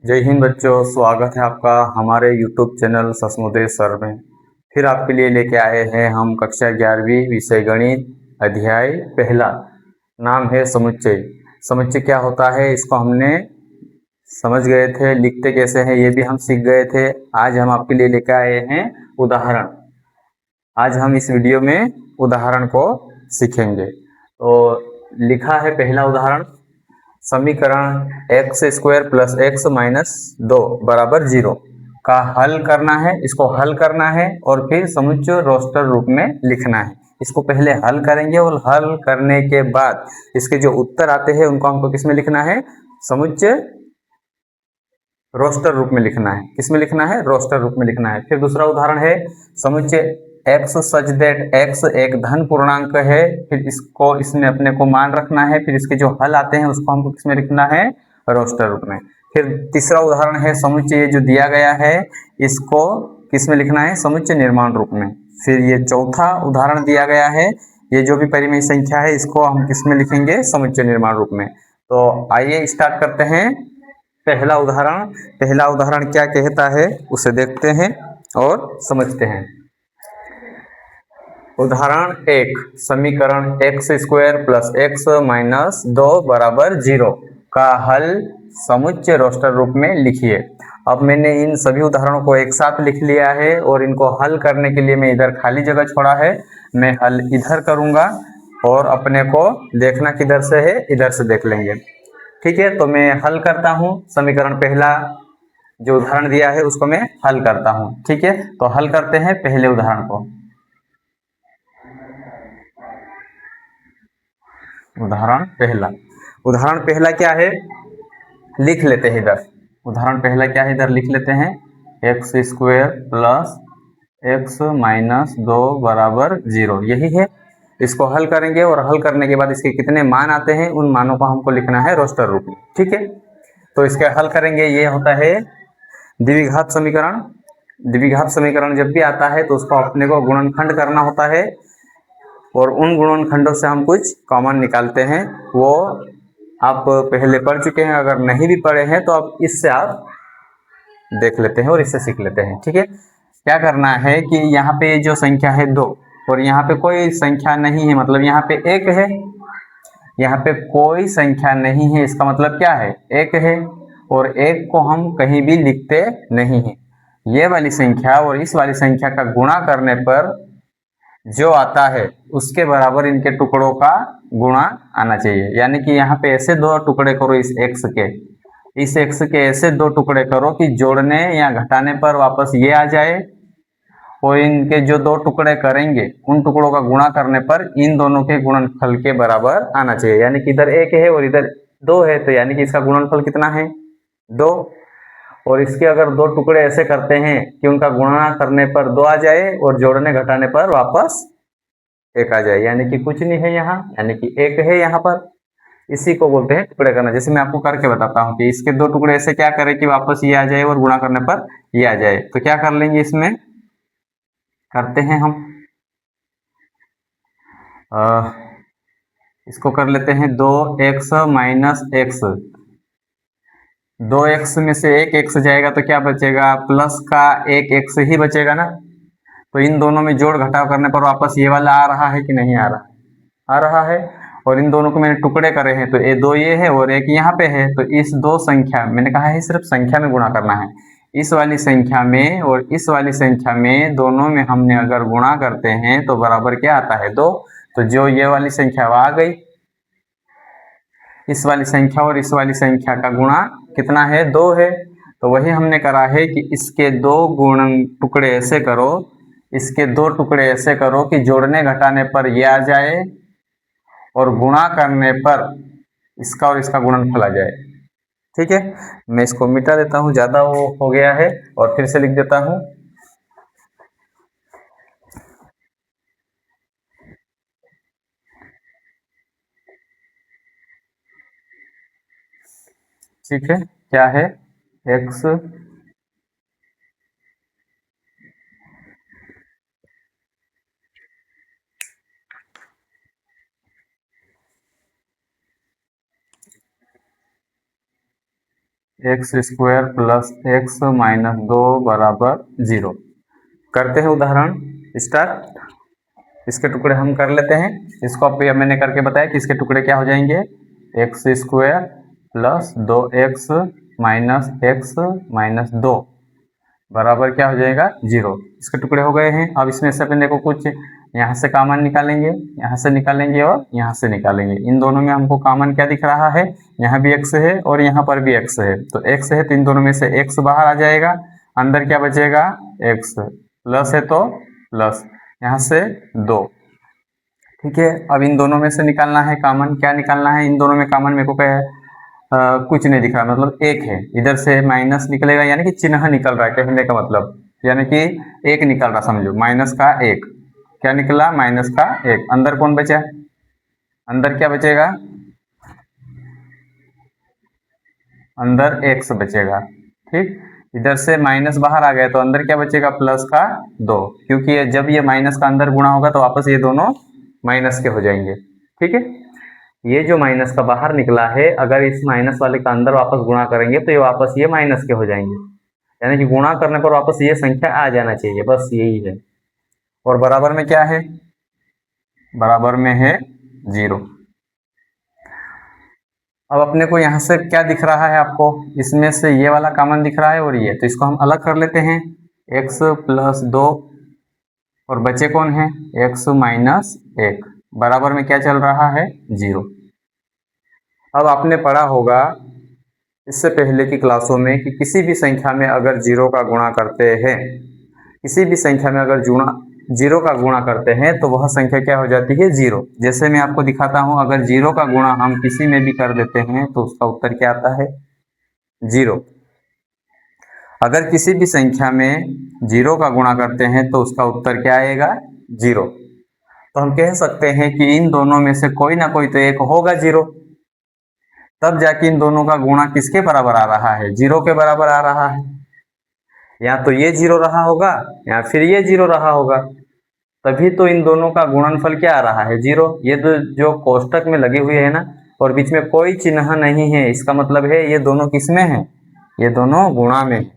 जय हिंद बच्चों, स्वागत है आपका हमारे YouTube चैनल सस्मोदय सर में। फिर आपके लिए लेके आए हैं हम कक्षा 11वीं विषय गणित अध्याय पहला। नाम है समुच्चय। समुच्चय क्या होता है इसको हमने समझ गए थे, लिखते कैसे हैं ये भी हम सीख गए थे। आज हम आपके लिए लेके आए हैं उदाहरण। आज हम इस वीडियो में उदाहरण को सीखेंगे। तो लिखा है पहला उदाहरण, समीकरण x square plus x minus 2 बराबर 0 का हल करना है। इसको हल करना है और फिर समुच्चय रोस्टर रूप में लिखना है। इसको पहले हल करेंगे और हल करने के बाद इसके जो उत्तर आते हैं उनको हमको किस में लिखना है? समुच्चय रोस्टर रूप में लिखना है। किस में लिखना है? रोस्टर रूप में लिखना है। फिर दूसरा उदाहरण है समुच्चय x सच दैट x एक धन पूर्णांक है। फिर इसको इसमें अपने को मान रखना है। फिर इसके जो हल आते हैं उसको हमको किसमें लिखना है? रोस्टर रूप में। फिर तीसरा उदाहरण है समुच्चय जो दिया गया है इसको किसमें लिखना है? समुच्चय निर्माण रूप में। फिर ये चौथा उदाहरण दिया गया है, ये जो भी परिमेय संख्या है इसको हम किसमें लिखेंगे? समुच्चय निर्माण रूप में। तो आइए स्टार्ट करते हैं पहला उदाहरण। पहला उदाहरण क्या कहता है उसे देखते हैं और समझते हैं। उदाहरण 1, समीकरण x square plus x minus 2 बराबर 0 का हल समुच्चय रोस्टर रूप में लिखिए। अब मैंने इन सभी उदाहरणों को एक साथ लिख लिया है और इनको हल करने के लिए मैं इधर खाली जगह छोड़ा है। मैं हल इधर करूंगा और अपने को देखना किधर से है, इधर से देख लेंगे। ठीक है, तो मैं हल करता हूँ। समीकरण पहला जो उदाहरण दिया है उसको मैं हल करता हूँ। ठीक है, तो हल करते हैं पहले उदाहरण को। उदाहरण पहला क्या है लिख लेते हैं इधर। उदाहरण पहला क्या है इधर लिख लेते हैं, x square plus x minus 2 बराबर 0, यही है। इसको हल करेंगे और हल करने के बाद इसके कितने मान आते हैं उन मानों को हमको लिखना है रोस्टर रूप में। ठीक है, तो इसके हल करेंगे। ये होता है द्विघात समीकरण। द्विघात समीकरण जब भी आता है तो उसको अपने को गुणनखंड करना होता है और उन गुणनखंडों से हम कुछ कॉमन निकालते हैं। वो आप पहले पढ़ चुके हैं, अगर नहीं भी पढ़े हैं तो अब इससे आप देख लेते हैं और इससे सीख लेते हैं। ठीक है, क्या करना है कि यहाँ पे जो संख्या है 2 और यहाँ पे कोई संख्या नहीं है, मतलब यहाँ पे 1 है, यहाँ पे कोई संख्या नहीं है, इसका मतलब क्या है? 1 है। और 1 को हम कहीं भी लिखते नहीं है। ये वाली संख्या और इस वाली संख्या का गुणा करने पर जो आता है उसके बराबर इनके टुकड़ों का गुणा आना चाहिए। यानी कि यहाँ पे ऐसे दो टुकड़े करो इस x के ऐसे दो टुकड़े करो कि जोड़ने या घटाने पर वापस ये आ जाए, और इनके जो दो टुकड़े करेंगे उन टुकड़ों का गुणा करने पर इन दोनों के गुणनफल के बराबर आना चाहिए। यानी कि इधर 1 है और इधर 2 है, तो यानी कि इसका गुणनफल कितना है? 2। और इसके अगर दो टुकड़े ऐसे करते हैं कि उनका गुणा करने पर 2 आ जाए और जोड़ने घटाने पर वापस 1 आ जाए, यानी कि कुछ नहीं है यहाँ, यानी कि 1 है यहाँ पर। इसी को बोलते हैं टुकड़े करना। जैसे मैं आपको करके बताता हूँ कि इसके दो टुकड़े ऐसे क्या करें कि वापस ये आ जाए और गुणा करने पर ये आ जाए। तो क्या कर लेंगे, इसमें करते हैं हम इसको कर लेते हैं 2x माइनस एक्स। 2x में से 1x जाएगा तो क्या बचेगा? प्लस का 1x ही बचेगा ना। तो इन दोनों में जोड़ घटाव करने पर वापस ये वाला आ रहा है कि नहीं आ रहा? आ रहा है। और इन दोनों को मैंने टुकड़े करे हैं तो ये 2 ये है और 1 यहाँ पे है, तो इस दो संख्या, मैंने कहा है सिर्फ संख्या में गुणा करना है। इस वाली संख्या में और इस वाली संख्या में, दोनों में हमने अगर गुणा करते हैं तो बराबर क्या आता है? 2। तो जो ये वाली संख्या आ गई, इस वाली संख्या और इस वाली संख्या का गुणा कितना है? 2 है। तो वही हमने करा है कि इसके दो गुण टुकड़े ऐसे करो, इसके दो टुकड़े ऐसे करो कि जोड़ने घटाने पर ये आ जाए और गुणा करने पर इसका और इसका गुणनफल आ जाए। ठीक है, मैं इसको मिटा देता हूँ, ज्यादा वो हो गया है, और फिर से लिख देता हूँ। ठीक है, क्या है? x x square plus x minus 2 बराबर 0। करते हैं उदाहरण स्टार्ट। इसके टुकड़े हम कर लेते हैं। इसको अब मैंने करके बताया कि इसके टुकड़े क्या हो जाएंगे, x square plus 2x minus -2 बराबर क्या हो जाएगा 0। इसके टुकड़े हो गए हैं। अब इसमें से अपने को कुछ यहाँ से कॉमन निकालेंगे, यहाँ से निकालेंगे और यहाँ से निकालेंगे। इन दोनों में हमको कॉमन क्या दिख रहा है, यहाँ भी x है और यहाँ पर भी x है। तो x है तो इन दोनों में से x बाहर आ जाएगा, अंदर क्या बचेगा x, प्लस है तो प्लस, यहाँ से 2। ठीक है, अब इन दोनों में से निकालना है कॉमन। क्या निकालना है, इन दोनों में कॉमन मेरे को क्या है, कुछ नहीं दिख रहा, मतलब एक है। इधर से माइनस निकलेगा यानी कि चिन्ह निकल रहा है, कहने का मतलब यानी कि एक निकल रहा, समझो माइनस का एक। क्या निकला, माइनस का एक। अंदर कौन बचा, अंदर क्या बचेगा, अंदर एक्स बचेगा। ठीक, इधर से माइनस बाहर आ गया तो अंदर क्या बचेगा, प्लस का 2, क्योंकि जब ये माइनस का अंदर गुणा होगा तो वापस ये दोनों माइनस के हो जाएंगे। ठीक है, ये जो माइनस का बाहर निकला है, अगर इस माइनस वाले का अंदर वापस गुणा करेंगे तो ये वापस ये माइनस के हो जाएंगे, यानी कि गुणा करने पर वापस ये संख्या आ जाना चाहिए, बस यही है। और बराबर में क्या है, बराबर में है 0। अब अपने को यहाँ से क्या दिख रहा है, आपको इसमें से ये वाला कॉमन दिख रहा है और ये, तो इसको हम अलग कर लेते हैं। x प्लस 2 और बचे कौन है, x माइनस 1 बराबर में क्या चल रहा है 0। अब आपने पढ़ा होगा इससे पहले की क्लासों में कि किसी भी संख्या में अगर 0 का गुणा करते हैं, किसी भी संख्या में अगर 0 का गुणा करते हैं तो वह संख्या क्या हो जाती है 0। जैसे मैं आपको दिखाता हूं, अगर 0 का गुणा हम किसी में भी कर देते हैं तो उसका उत्तर क्या आता है 0। अगर किसी भी संख्या में 0 का गुणा करते हैं तो उसका उत्तर क्या आएगा 0। तो हम कह सकते हैं कि इन दोनों में से कोई ना कोई तो एक होगा 0, तब जाके इन दोनों का गुणा किसके बराबर आ रहा है, 0 के बराबर आ रहा है। या तो ये 0 रहा होगा या फिर ये 0 रहा होगा, तभी तो इन दोनों का गुणनफल क्या आ रहा है 0। ये तो जो कोष्टक में लगी हुई है ना, और बीच में कोई चिन्ह नहीं है, इसका मतलब है ये दोनों किसमें है, ये दोनों गुणा में।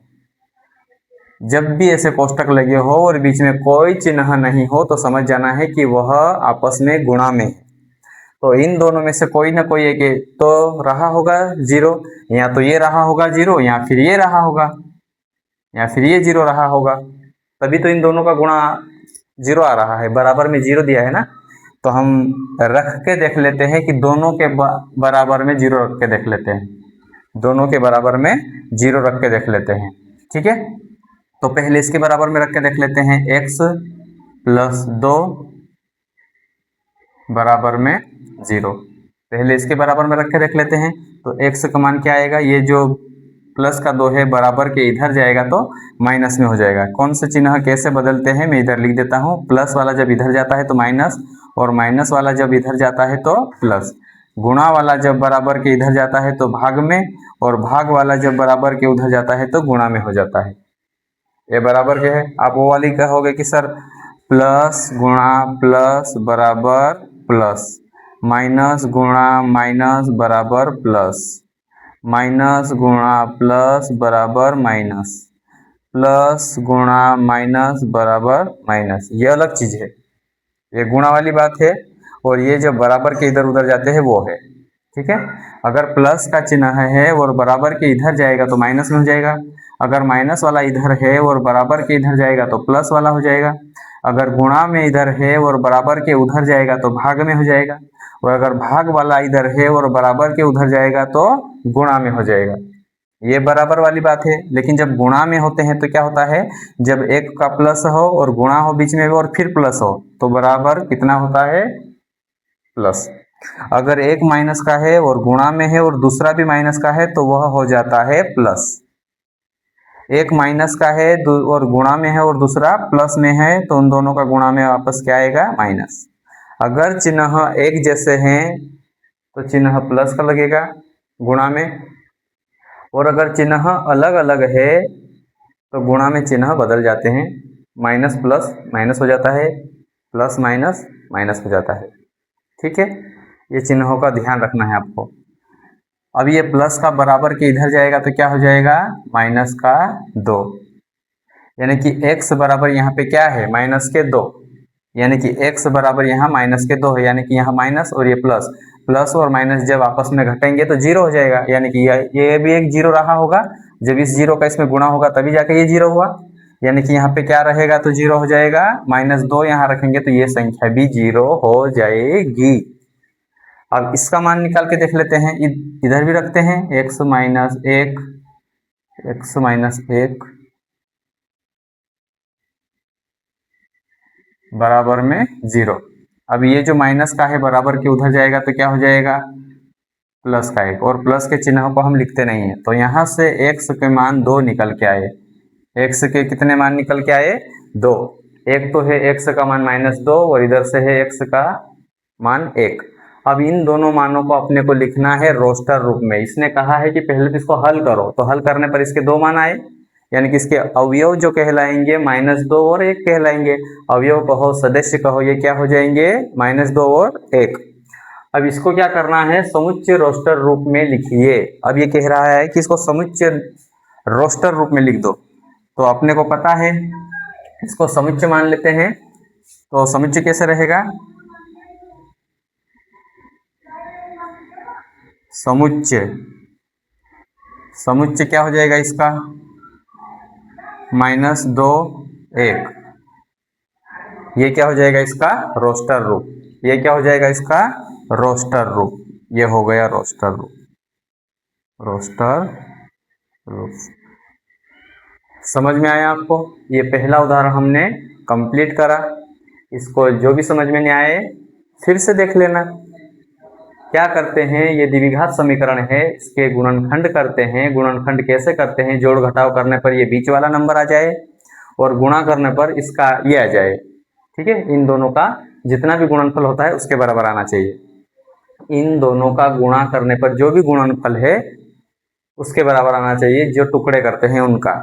जब भी ऐसे कोष्टक लगे हो और बीच में कोई चिन्ह नहीं हो तो समझ जाना है कि वह आपस में गुणा में है। तो इन दोनों में से कोई ना कोई एक तो रहा होगा 0, या तो ये रहा होगा 0 या फिर ये रहा होगा या फिर ये 0 रहा होगा, तभी तो इन दोनों का गुणा 0 आ रहा है। बराबर में 0 दिया है ना, तो हम रख के देख लेते हैं कि दोनों के बराबर में 0 रख के देख लेते हैं, दोनों के बराबर में 0 रख के देख लेते हैं। ठीक है, तो पहले इसके बराबर में रख के देख लेते हैं, x प्लस 2 बराबर में 0। पहले इसके बराबर में रख के देख लेते हैं, तो x का मान क्या आएगा, ये जो प्लस का 2 है बराबर के इधर जाएगा तो माइनस में हो जाएगा। कौन से चिन्ह कैसे बदलते हैं मैं इधर लिख देता हूँ, प्लस वाला जब इधर जाता है तो माइनस, और माइनस वाला जब इधर जाता है तो प्लस। गुणा वाला जब बराबर के इधर जाता है तो भाग में, और भाग वाला जब बराबर के उधर जाता है तो गुणा में हो जाता है। ये बराबर के है, आप वो वाली कहोगे कि सर प्लस गुणा प्लस बराबर प्लस, माइनस गुणा माइनस बराबर प्लस, माइनस गुणा प्लस बराबर माइनस, प्लस गुणा माइनस बराबर माइनस, ये अलग चीज है, ये गुणा वाली बात है। और ये जो बराबर के इधर उधर जाते हैं वो है। ठीक है, अगर प्लस का चिन्ह है और बराबर के इधर जाएगा तो माइनस में हो जाएगा, अगर माइनस वाला इधर है और बराबर के इधर जाएगा तो प्लस वाला हो जाएगा, अगर गुणा में इधर है और बराबर के उधर जाएगा तो भाग में हो जाएगा, और अगर भाग वाला इधर है और बराबर के उधर जाएगा तो गुणा में हो जाएगा। ये बराबर वाली बात है। लेकिन जब गुणा में होते हैं तो क्या होता है, जब एक का प्लस हो और गुणा हो बीच में और फिर प्लस हो तो बराबर कितना होता है प्लस। अगर एक माइनस का है और गुणा में है और दूसरा भी माइनस का है तो वह हो जाता है प्लस। एक माइनस का है और गुणा में है और दूसरा प्लस में है तो उन दोनों का गुणा में वापस क्या आएगा माइनस। अगर चिन्ह एक जैसे हैं तो चिन्ह प्लस का लगेगा गुणा में, और अगर चिन्ह अलग अलग है तो गुणा में चिन्ह बदल जाते हैं, माइनस प्लस माइनस हो जाता है, प्लस माइनस माइनस हो जाता है। ठीक है, ये चिन्हों का ध्यान रखना है आपको। अब ये प्लस का बराबर के इधर जाएगा तो क्या हो जाएगा, माइनस का 2, यानी कि x बराबर यहाँ पे क्या है, माइनस के 2, यानी कि x बराबर यहाँ माइनस के 2 है, यानी कि यहाँ माइनस और ये प्लस, प्लस और माइनस जब आपस में घटेंगे तो जीरो हो जाएगा, यानी कि ये भी एक जीरो रहा होगा, जब इस जीरो का इसमें गुणा होगा तभी जाके ये जीरो हुआ, यानी कि यहाँ पे क्या रहेगा, तो जीरो हो जाएगा, -2 यहाँ रखेंगे तो ये संख्या भी जीरो हो जाएगी। अब इसका मान निकाल के देख लेते हैं, इधर भी रखते हैं, x माइनस 1 बराबर में 0। अब ये जो माइनस का है बराबर के उधर जाएगा तो क्या हो जाएगा, प्लस का 1, और प्लस के चिन्हों को हम लिखते नहीं है, तो यहाँ से x के मान 2 निकल के आए, x के कितने मान निकल के आए, 2, एक तो है x का मान -2 और इधर से है x का मान 1। अब इन दोनों मानों को अपने को लिखना है रोस्टर रूप में। इसने कहा है कि पहले तो इसको हल करो, तो हल करने पर इसके 2 मान आए, यानी कि इसके अवयव जो कहलाएंगे -2 और 1 कहलाएंगे। अवयव कहो सदस्य कहो, ये क्या हो जाएंगे, -2 और 1। अब इसको क्या करना है, समुच्चय रोस्टर रूप में लिखिए। अब ये कह रहा है कि इसको समुच्चय रोस्टर रूप में लिख दो, तो अपने को पता है इसको समुच्चय मान लेते हैं। तो समुच्चय कैसे रहेगा, समुच्चय क्या हो जाएगा इसका, -2 1, ये क्या हो जाएगा इसका रोस्टर रूप, ये क्या हो जाएगा इसका रोस्टर रूप, ये हो गया रोस्टर रूप, समझ में आया आपको। ये पहला उदाहरण हमने कंप्लीट करा, इसको जो भी समझ में नहीं आए फिर से देख लेना। क्या करते हैं, ये द्विघात समीकरण है, इसके गुणनखंड करते हैं। गुणनखंड कैसे करते हैं, जोड़ घटाव करने पर ये बीच वाला नंबर आ जाए और गुणा करने पर इसका ये आ जाए, ठीक है। इन दोनों का जितना भी गुणनफल होता है उसके बराबर आना चाहिए। इन दोनों का गुणा करने पर जो भी गुणनफल है उसके बराबर आना चाहिए, जो टुकड़े करते हैं उनका।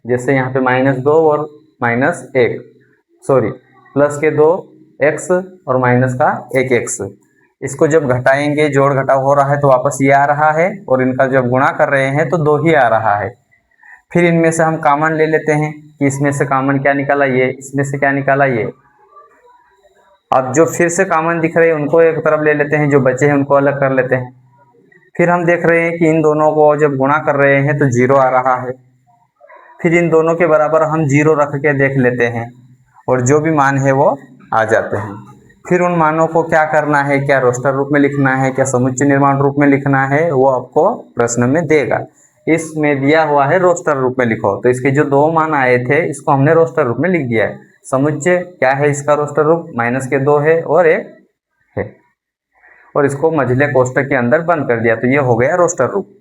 जैसे यहाँ पे -2 और -1, सॉरी प्लस के 2x और माइनस का 1x, इसको जब घटाएंगे, जोड़ घटाव हो रहा है तो वापस ये आ रहा है, और इनका जब गुणा कर रहे हैं तो 2 ही आ रहा है। फिर इनमें से हम कॉमन ले लेते हैं कि इसमें से कॉमन क्या निकाला ये, इसमें से क्या निकाला ये। अब जो फिर से कॉमन दिख रहे हैं उनको एक तरफ ले लेते हैं, जो बचे हैं उनको अलग कर लेते हैं। फिर हम देख रहे हैं कि इन दोनों को जब गुणा कर रहे हैं तो 0 आ रहा है। फिर इन दोनों के बराबर हम 0 रख के देख लेते हैं और जो भी मान है वो आ जाते हैं। फिर उन मानों को क्या करना है, क्या रोस्टर रूप में लिखना है, क्या समुच्चय निर्माण रूप में लिखना है, वो आपको प्रश्न में देगा। इसमें दिया हुआ है रोस्टर रूप में लिखो, तो इसके जो 2 मान आए थे इसको हमने रोस्टर रूप में लिख दिया है। समुच्चय क्या है इसका रोस्टर रूप, -2 है और 1 है, और इसको मझले कोष्टक के अंदर बंद कर दिया, तो ये हो गया रोस्टर रूप।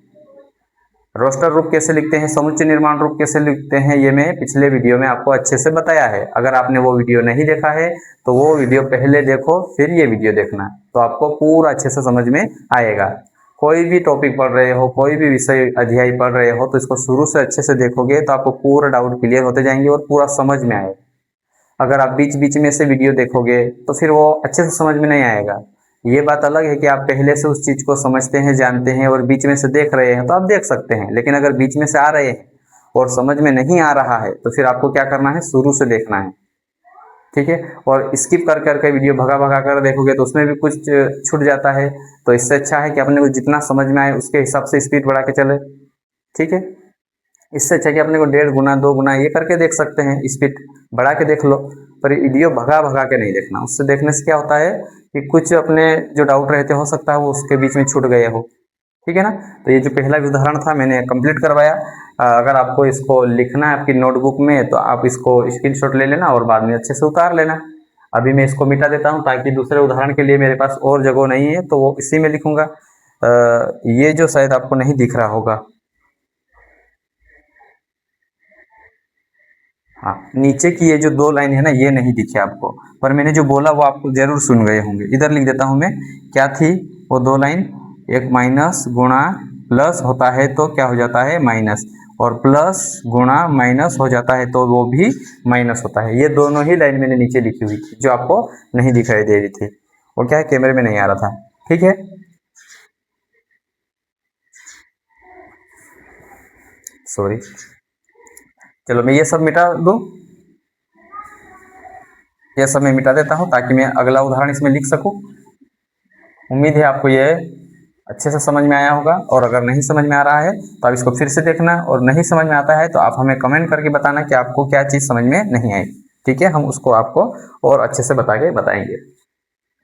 रोस्टर रूप कैसे लिखते हैं, समुच्चय निर्माण रूप कैसे लिखते हैं, ये मैं पिछले वीडियो में आपको अच्छे से बताया है। अगर आपने वो वीडियो नहीं देखा है तो वो वीडियो पहले देखो, फिर ये वीडियो देखना, तो आपको पूरा अच्छे से समझ में आएगा। कोई भी टॉपिक पढ़ रहे हो, कोई भी विषय अध्याय पढ़ रहे हो, तो इसको शुरू से अच्छे से देखोगे तो आपको पूरा डाउट क्लियर होते जाएंगे और पूरा समझ में आएगा। अगर आप बीच बीच में से वीडियो देखोगे तो फिर वो अच्छे से समझ में नहीं आएगा। ये बात अलग है कि आप पहले से उस चीज़ को समझते हैं, जानते हैं और बीच में से देख रहे हैं तो आप देख सकते हैं, लेकिन अगर बीच में से आ रहे हैं और समझ में नहीं आ रहा है तो फिर आपको क्या करना है, शुरू से देखना है, ठीक है। और स्किप कर करके वीडियो भगा भगा कर देखोगे तो उसमें भी कुछ छूट जाता है। तो इससे अच्छा है कि अपने को जितना समझ में आए उसके हिसाब से स्पीड बढ़ा के चले, ठीक है। इससे अच्छा कि अपने को 1.5 गुना 2 गुना ये करके देख सकते हैं, स्पीड बढ़ा के देख लो, पर वीडियो भगा भगा के नहीं देखना। उससे देखने से क्या होता है कि कुछ अपने जो डाउट रहते हो सकता है वो उसके बीच में छूट गए हो, ठीक है ना। तो ये जो पहला उदाहरण था मैंने कंप्लीट करवाया। अगर आपको इसको लिखना है आपकी नोटबुक में तो आप इसको स्क्रीनशॉट ले लेना और बाद में अच्छे से उतार लेना। अभी मैं इसको मिटा देता हूँ ताकि दूसरे उदाहरण के लिए मेरे पास और जगह नहीं है, तो वो इसी में लिखूंगा। ये जो शायद आपको नहीं दिख रहा होगा, हाँ नीचे की ये जो 2 लाइन है ना, ये नहीं दिखे आपको, पर मैंने जो बोला वो आपको जरूर सुन गए होंगे। इधर लिख देता हूँ मैं, क्या थी वो 2 लाइन, एक माइनस गुणा प्लस होता है तो क्या हो जाता है माइनस, और प्लस गुणा माइनस हो जाता है तो वो भी माइनस होता है। ये दोनों ही लाइन मैंने नीचे लिखी हुई थी जो आपको नहीं दिखाई दे रही थी, वो क्या है कैमरे में नहीं आ रहा था, ठीक है। सॉरी, चलो मैं ये सब मिटा दूं, ये सब मैं मिटा देता हूं ताकि मैं अगला उदाहरण इसमें लिख सकूं। उम्मीद है आपको ये अच्छे से समझ में आया होगा, और अगर नहीं समझ में आ रहा है तो आप इसको फिर से देखना, और नहीं समझ में आता है तो आप हमें कमेंट करके बताना कि आपको क्या चीज़ समझ में नहीं आई। ठीक है, हम उसको आपको और अच्छे से बताएंगे।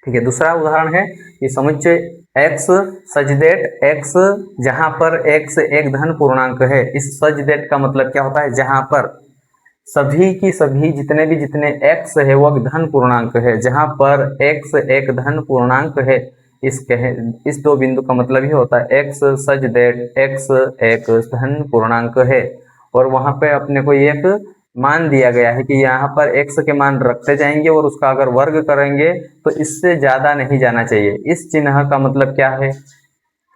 ठीक है, दूसरा उदाहरण है कि समुच्चय x सच दैट x जहां पर x एक धन पूर्णांक है। इस सच दैट का मतलब क्या होता है, जहां पर सभी की सभी जितने x है वो धन पूर्णांक है। जहां पर x एक धन पूर्णांक है, इस दो बिंदु का मतलब ये होता है x सच दैट x एक धन पूर्णांक है, और वहां पे अपने को एक मान दिया गया है कि यहाँ पर x के मान रखते जाएंगे और उसका अगर वर्ग करेंगे तो इससे ज्यादा नहीं जाना चाहिए। इस चिन्ह का मतलब क्या है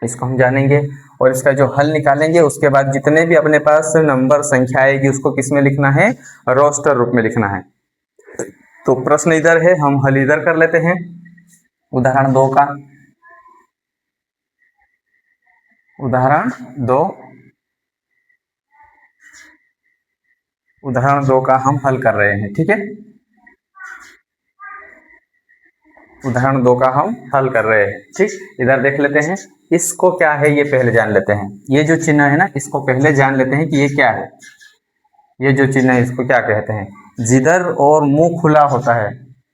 इसको हम जानेंगे, और इसका जो हल निकालेंगे। उसके बाद जितने भी अपने पास नंबर संख्या आएगी उसको किस में लिखना है, रोस्टर रूप में लिखना है। तो प्रश्न इधर है, हम हल इधर कर लेते हैं। उदाहरण 2 का, उदाहरण 2 का हम हल कर रहे हैं। ठीक है, उदाहरण 2 का हम हल कर रहे हैं। ठीक, इधर देख लेते हैं इसको क्या है, ये पहले जान लेते हैं। ये जो चिन्ह है ना, इसको पहले जान लेते हैं कि ये क्या है। ये जो चिन्ह है इसको क्या कहते हैं, जिधर और मुंह खुला होता है,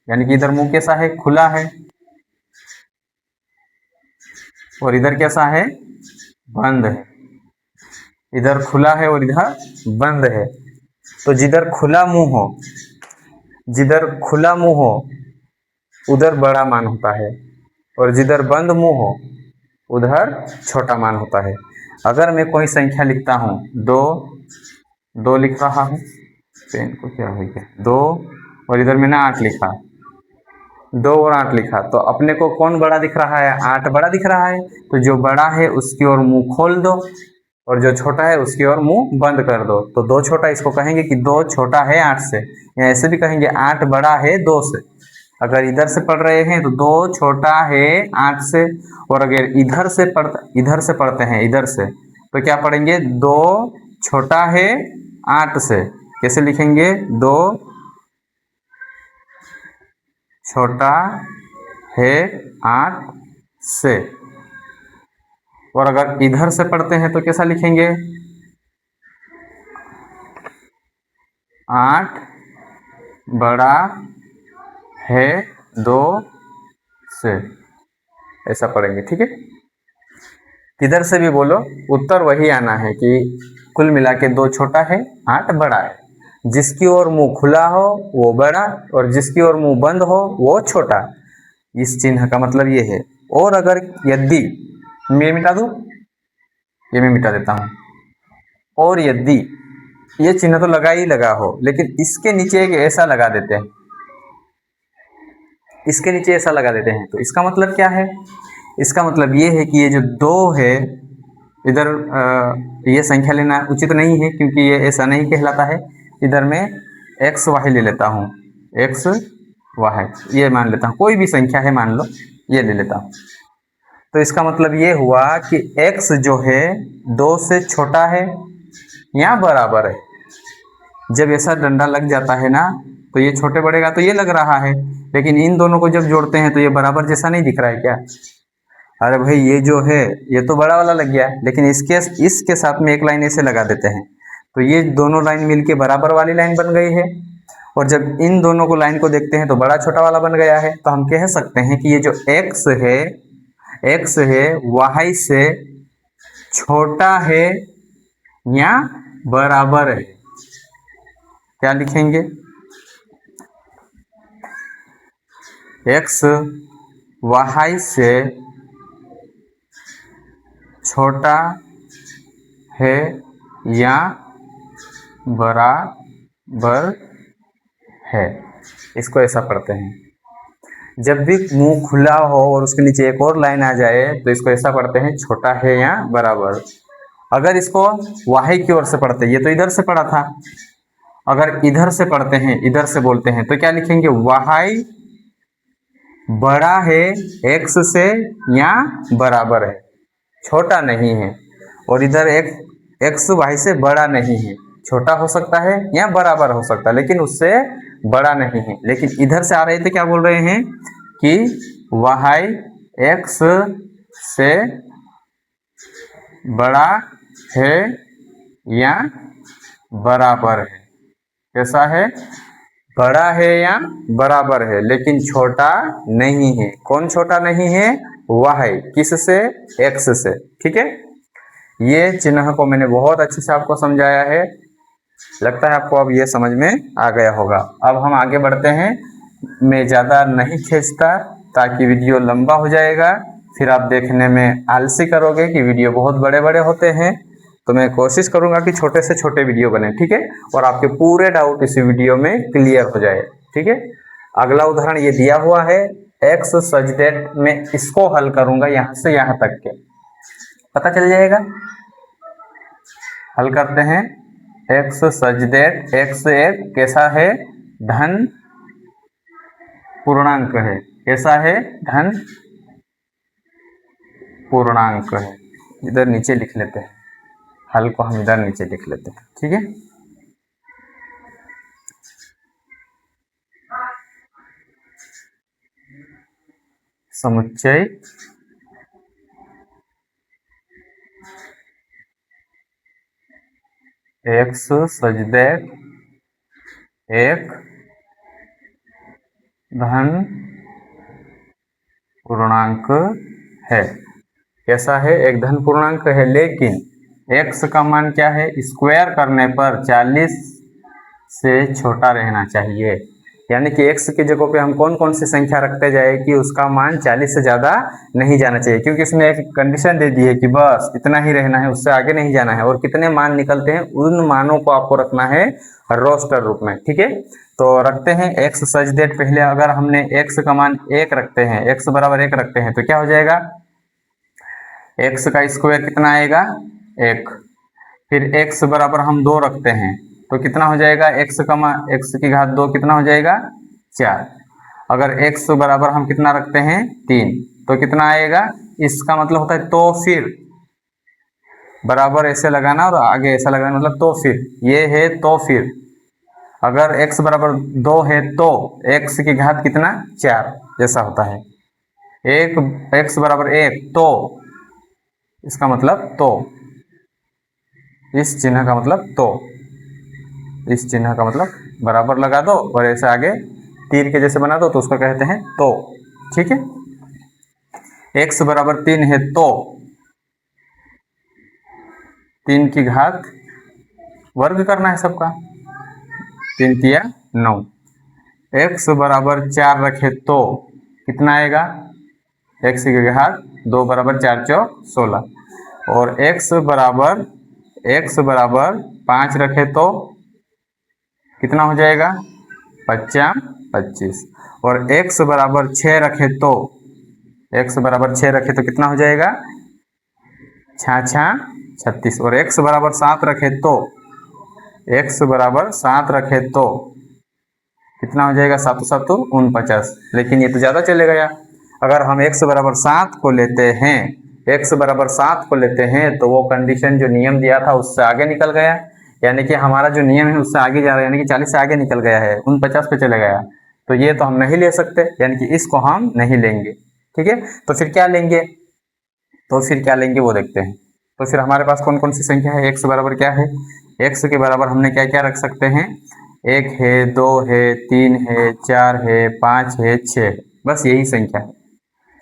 यानी कि इधर मुंह कैसा है, खुला है, और इधर कैसा है, बंद है। इधर खुला है और इधर बंद है। तो जिधर खुला मुंह हो उधर बड़ा मान होता है, और जिधर बंद मुंह हो उधर छोटा मान होता है। अगर मैं कोई संख्या लिखता हूँ, दो लिख रहा हूँ, पेन को क्या हो गया, 2, और इधर मैंने 8 लिखा, 2 और 8 लिखा, तो अपने को कौन बड़ा दिख रहा है, 8 बड़ा दिख रहा है। तो जो बड़ा है उसकी ओर मुंह खोल दो, और जो छोटा है उसकी ओर मुंह बंद कर दो। तो 2 छोटा, इसको कहेंगे कि 2 छोटा है 8 से, या ऐसे भी कहेंगे 8 बड़ा है 2 से। अगर इधर से पढ़ रहे हैं तो 2 छोटा है 8 से, और अगर इधर से पढ़ते हैं इधर से, तो क्या पढ़ेंगे, 2 छोटा है 8 से। कैसे लिखेंगे, 2 छोटा है 8 से। और अगर इधर से पढ़ते हैं तो कैसा लिखेंगे, 8 बड़ा है 2 से, ऐसा पढ़ेंगे। ठीक है, इधर से भी बोलो, उत्तर वही आना है कि कुल मिला के 2 छोटा है 8 बड़ा है। जिसकी ओर मुंह खुला हो वो बड़ा, और जिसकी ओर मुंह बंद हो वो छोटा। इस चिन्ह का मतलब ये है। और अगर यदि मैं मिटा दूं, ये मैं मिटा देता हूं, और यदि ये चिन्ह तो लगा ही लगा हो, लेकिन इसके नीचे एक ऐसा लगा देते हैं, इसके नीचे ऐसा लगा देते हैं, तो इसका मतलब क्या है, इसका मतलब ये है कि ये जो 2 है, इधर ये संख्या लेना उचित नहीं है क्योंकि ये ऐसा नहीं कहलाता है। इधर मैं एक्स वाई ले लेता हूँ, एक्स वाई ये मान लेता हूँ, कोई भी संख्या है मान लो, ये ले लेता हूँ। तो इसका मतलब ये हुआ कि x जो है 2 से छोटा है या बराबर है। जब ऐसा डंडा लग जाता है ना, तो ये छोटे बड़े का तो ये लग रहा है, लेकिन इन दोनों को जब जोड़ते हैं तो ये बराबर जैसा नहीं दिख रहा है क्या। अरे भाई ये जो है ये तो बड़ा वाला लग गया, लेकिन इसके साथ में एक लाइन ऐसे लगा देते हैं, तो ये दोनों लाइन मिलके बराबर वाली लाइन बन गई है। और जब इन दोनों को लाइन को देखते हैं तो बड़ा छोटा वाला बन गया है। तो हम कह सकते हैं कि ये जो x है y से छोटा है या बराबर है। क्या लिखेंगे, x y से छोटा है या बराबर है, इसको ऐसा पढ़ते हैं। जब भी मुंह खुला हो और उसके नीचे एक और लाइन आ जाए तो इसको ऐसा पढ़ते हैं, छोटा है या बराबर। अगर इसको वाही की ओर से पढ़ते, ये तो इधर से पढ़ा था, अगर इधर से पढ़ते हैं, इधर से बोलते हैं, तो क्या लिखेंगे, वाही बड़ा है x से या बराबर है, छोटा नहीं है। और इधर एक एक्स वाई से बड़ा नहीं है, छोटा हो सकता है या बराबर हो सकता है लेकिन उससे बड़ा नहीं है। लेकिन इधर से आ रहे थे क्या बोल रहे हैं कि वाई एक्स से बड़ा है या बराबर है। कैसा है? बड़ा है या बराबर है लेकिन छोटा नहीं है। कौन छोटा नहीं है? वाई किससे? एक्स से। ठीक है, ये चिन्ह को मैंने बहुत अच्छे से आपको समझाया है, लगता है आपको अब ये समझ में आ गया होगा। अब हम आगे बढ़ते हैं, मैं ज़्यादा नहीं खींचता ताकि वीडियो लंबा हो जाएगा, फिर आप देखने में आलसी करोगे कि वीडियो बहुत बड़े बड़े होते हैं। तो मैं कोशिश करूंगा कि छोटे से छोटे वीडियो बने, ठीक है, और आपके पूरे डाउट इसी वीडियो में क्लियर हो जाए। ठीक है, अगला उदाहरण ये दिया हुआ है एक्स सच दैट, मैं इसको हल करूंगा यहाँ से यहाँ तक के, पता चल जाएगा। हल करते हैं। एक्स सच दैट एक्स एक कैसा है? धन पूर्णांक है। कैसा है? धन पूर्णांक है। इधर नीचे लिख लेते हैं, हल को हम इधर नीचे लिख लेते हैं। ठीक है, समुच्चय एक्स सच दैट एक धन पूर्णांक है। कैसा है? एक धन पूर्णांक है, लेकिन x का मान क्या है? स्क्वायर करने पर 40 से छोटा रहना चाहिए। यानी कि x की जगह पे हम कौन कौन सी संख्या रखते जाए कि उसका मान 40 से ज़्यादा नहीं जाना चाहिए, क्योंकि इसने एक कंडीशन दे दी है कि बस इतना ही रहना है, उससे आगे नहीं जाना है। और कितने मान निकलते हैं उन मानों को आपको रखना है रोस्टर रूप में। ठीक है, तो रखते हैं एक्स सच दैट, पहले अगर हमने x का मान 1 रखते हैं, x बराबर 1 रखते हैं तो क्या हो जाएगा? x का स्क्वायर कितना आएगा? 1। फिर x बराबर हम 2 रखते हैं तो कितना हो जाएगा? x का मान x की घात 2 कितना हो जाएगा? 4। अगर x बराबर हम कितना रखते हैं? 3 तो कितना आएगा? इसका मतलब होता है तो फिर, बराबर ऐसे लगाना और आगे ऐसा लगाना, मतलब तो फिर, ये है तो फिर। अगर x बराबर 2 है तो x की घात कितना? 4 जैसा होता है। एक x बराबर 1 तो इसका मतलब तो, इस चिन्ह का मतलब तो, इस चिन्ह का मतलब बराबर लगा दो और ऐसे आगे तीर के जैसे बना दो तो उसको कहते हैं तो। ठीक है, x बराबर 3 है तो 3 की घात वर्ग करना है सबका, 3 तिया 9। x बराबर 4 रखे तो कितना आएगा? x की घात 2 बराबर 4 चौक 16। और x बराबर 5 रखे तो कितना हो जाएगा? 5 25। और x बराबर 6 रखे तो, x बराबर 6 रखे तो कितना हो जाएगा? 6 36। और x बराबर 7 रखे तो, x बराबर 7 रखे तो कितना हो जाएगा? 7 7 49। लेकिन ये तो ज़्यादा चले गया। अगर हम x बराबर 7 को लेते हैं, x बराबर 7 को लेते हैं तो वो कंडीशन जो नियम दिया था उससे आगे निकल गया, यानी कि हमारा जो नियम है उससे आगे जा रहा है, यानी कि 40 से आगे निकल गया है, 49 पे चले गया। तो ये तो हम नहीं ले सकते, यानी कि इसको हम नहीं लेंगे। ठीक है, तो फिर क्या लेंगे? वो देखते हैं। तो फिर हमारे पास कौन कौन सी संख्या है? x बराबर क्या है? x के बराबर हमने क्या क्या रख सकते हैं? 1 है, 2 है, 3 है, 4 है, 5 है, 6 है, बस यही संख्या है।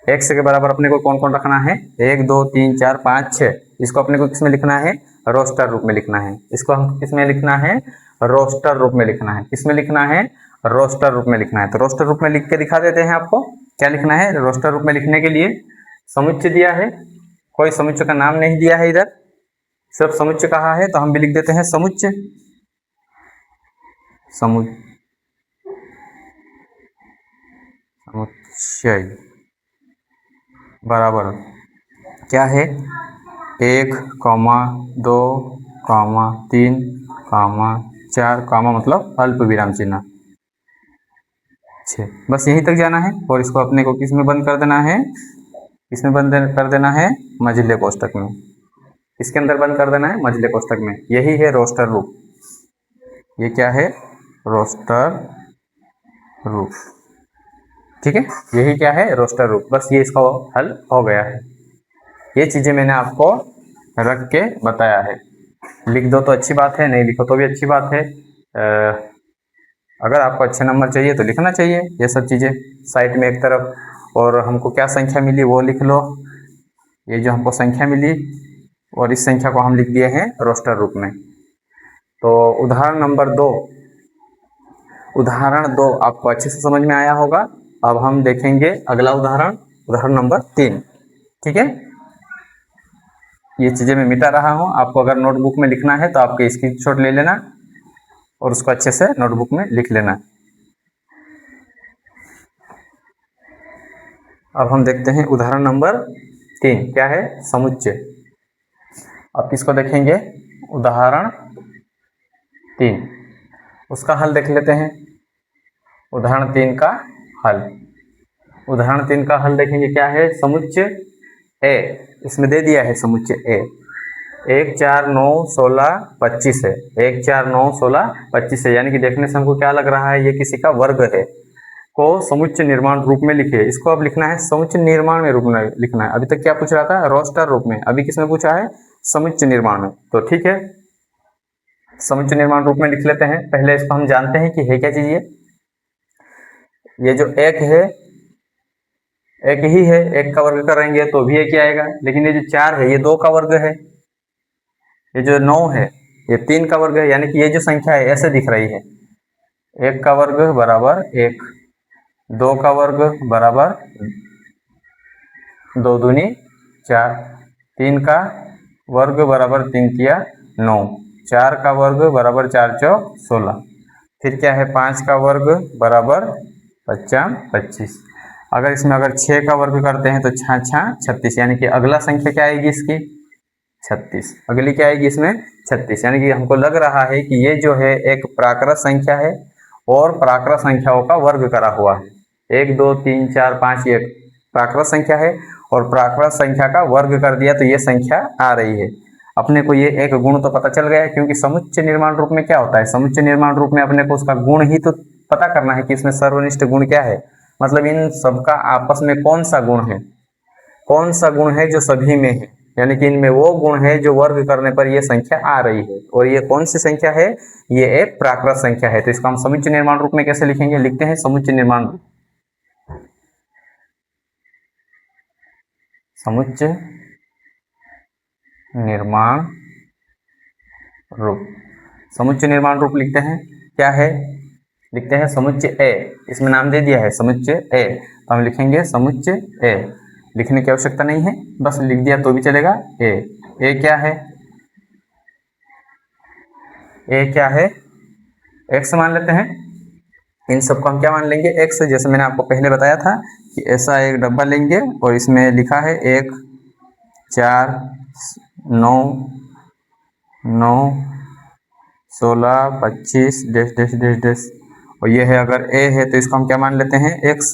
x के बराबर अपने को कौन कौन रखना है? 1 2 3 4 5 6। इसको अपने को किस में लिखना है? रोस्टर रूप में लिखना है। इसको हम किस में लिखना है? रोस्टर रूप में लिखना है। किस में लिखना है? रोस्टर रूप में लिखना है। तो रोस्टर रूप में लिख के दिखा देते हैं आपको क्या लिखना है। रोस्टर रूप में लिखने के लिए समुच्चय दिया है, कोई समुच्चय का नाम नहीं दिया है इधर, सिर्फ समुच्चय कहा है, तो हम भी लिख देते हैं समुच्चय। समुच्चय बराबर क्या है? 1, 2, 3, 4, मतलब अल्प विराम चिन्ह 6। बस यहीं तक जाना है और इसको अपने को किस में बंद कर देना है? इसमें बंद कर देना है मझले कोष्टक में। इसके अंदर बंद कर देना है मझले कोष्ठक में। यही है रोस्टर रूप। ये क्या है? रोस्टर रूप। ठीक है, यही क्या है? रोस्टर रूप। बस ये इसका हल हो गया है। ये चीजें मैंने आपको रख के बताया है। लिख दो तो अच्छी बात है, नहीं लिखो तो भी अच्छी बात है। अगर आपको अच्छे नंबर चाहिए तो लिखना चाहिए ये सब चीजें साइड में एक तरफ। और हमको क्या संख्या मिली वो लिख लो। ये जो हमको संख्या मिली और इस संख्या को हम लिख दिए हैं रोस्टर रूप में। तो उदाहरण नंबर 2, उदाहरण 2 आपको अच्छे से समझ में आया होगा। अब हम देखेंगे अगला उदाहरण, उदाहरण नंबर 3। ठीक है, ये चीजें मैं मिटा रहा हूं। आपको अगर नोटबुक में लिखना है तो आपके स्क्रीनशॉट ले लेना और उसको अच्छे से नोटबुक में लिख लेना। अब हम देखते हैं उदाहरण नंबर 3 क्या है? समुच्चय। अब किसको देखेंगे? उदाहरण 3, उसका हल देख लेते हैं। उदाहरण 3 का हल, उदाहरण 3 का हल देखेंगे क्या है? समुच्चय ए, इसमें दे दिया है समुच्चय ए 1 4 9 16 25 है। 1 4 9 16 25 है, यानी कि देखने से हमको क्या लग रहा है? ये किसी का वर्ग है। को समुच्चय निर्माण रूप में लिखिए। इसको अब लिखना है समुच्चय निर्माण में रूप में लिखना है। अभी तक क्या पूछ रहा था? रोस्टर रूप में। अभी किसमें पूछा है? समुच्चय निर्माण में। तो ठीक है, समुच्चय निर्माण रूप में लिख लेते हैं। पहले इसको हम जानते हैं कि है क्या चीज ये जो एक है, एक ही है, एक का वर्ग करेंगे तो भी एक ही आएगा। लेकिन ये जो 4 है ये 2 का वर्ग है। ये जो 9 है ये 3 का वर्ग है, यानी कि ये जो संख्या है ऐसे दिख रही है। 1 का वर्ग बराबर 1, 2 का वर्ग बराबर 2 दूनी 4, 3 का वर्ग बराबर 3 तिया 9, 4 का वर्ग बराबर 4 चौक 16। फिर क्या है? 5 का वर्ग बराबर 55 25। अगर इसमें अगर 6 का वर्ग करते हैं तो 6 6 36, यानी कि अगला संख्या क्या आएगी इसकी? 36। अगली क्या आएगी इसमें? 36। यानी कि हमको लग रहा है कि ये जो है एक प्राकृत संख्या है और प्राकृत संख्याओं का वर्ग करा हुआ है। 1 2 3 4 5 ये प्राकृत संख्या है और प्राकृत संख्या का वर्ग कर दिया तो ये संख्या आ रही है। अपने को ये एक गुण तो पता चल गया है, क्योंकि समुच्चय निर्माण रूप में क्या होता है? समुच्चय निर्माण रूप में अपने को उसका गुण ही तो पता करना है कि इसमें सर्वनिष्ठ गुण क्या है, मतलब इन सबका आपस में कौन सा गुण है, कौन सा गुण है जो सभी में है, यानी कि इनमें वो गुण है जो वर्ग करने पर ये संख्या आ रही है। और ये कौन सी संख्या है? ये एक प्राकृत संख्या है। तो इसको हम समुच्चय निर्माण रूप में कैसे लिखेंगे? लिखते हैं समुच्चय निर्माण रूप। समुच्चय निर्माण रूप, समुच्चय निर्माण रूप लिखते हैं। क्या है? लिखते हैं समुच्चय ए। इसमें नाम दे दिया है समुच्चय ए, तो हम लिखेंगे समुच्चय ए। लिखने की आवश्यकता नहीं है, बस लिख दिया तो भी चलेगा। ए, ए क्या है? ए क्या है? एक्स मान लेते हैं। इन सबको हम क्या मान लेंगे? एक्स। जैसे मैंने आपको पहले बताया था कि ऐसा एक डब्बा लेंगे और इसमें लिखा है 1 4 9 9 16 25 डैश डैश डैश डैश। और ये है अगर ए है तो इसको हम क्या मान लेते हैं? एक्स।